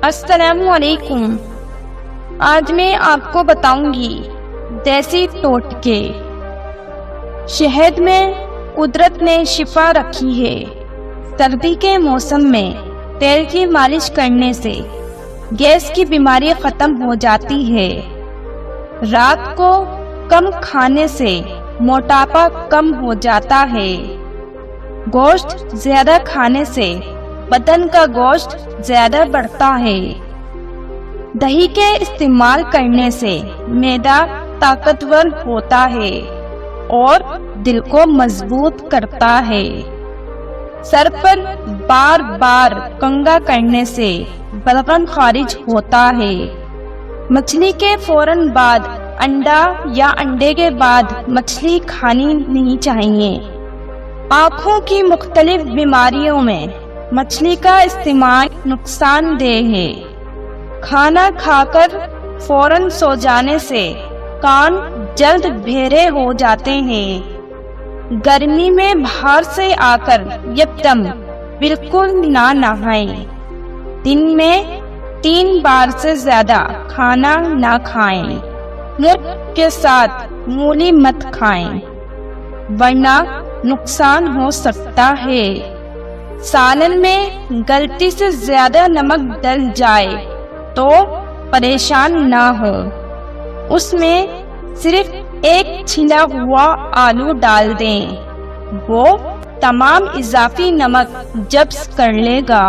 السلام علیکم۔ آج میں آپ کو بتاؤں گی دیسی ٹوٹکے۔ شہد میں قدرت نے شفا رکھی ہے۔ سردی کے موسم میں تیل کی مالش کرنے سے گیس کی بیماری ختم ہو جاتی ہے۔ رات کو کم کھانے سے موٹاپا کم ہو جاتا ہے۔ گوشت زیادہ کھانے سے بدن کا گوشت زیادہ بڑھتا ہے۔ دہی کے استعمال کرنے سے معدہ طاقتور ہوتا ہے اور دل کو مضبوط کرتا ہے۔ سر پر بار بار کنگھا کرنے سے بلغم خارج ہوتا ہے۔ مچھلی کے فوراً بعد انڈا یا انڈے کے بعد مچھلی کھانی نہیں چاہیے۔ آنکھوں کی مختلف بیماریوں میں مچھلی کا استعمال نقصان دہ ہے۔ کھانا کھا کر فوراً سو جانے سے کان جلد بہرے ہو جاتے ہیں۔ گرمی میں باہر سے آ کر یکدم بالکل نہ نہائیں۔ دن میں 3 بار سے زیادہ کھانا نہ کھائیں۔ مرغ کے ساتھ مولی مت کھائیں ورنہ نقصان ہو سکتا ہے۔ سالن میں غلطی سے زیادہ نمک ڈل جائے تو پریشان نہ ہو۔ اس میں صرف 1 چھلا ہوا آلو ڈال دیں، وہ تمام اضافی نمک جذب کر لے گا۔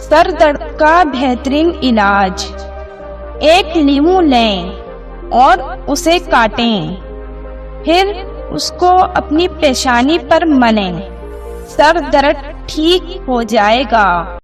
سر درد کا بہترین علاج: 1 لیموں لیں اور اسے کاٹیں، پھر اس کو اپنی پیشانی پر ملیں۔ سر درد ٹھیک ہو جائے گا۔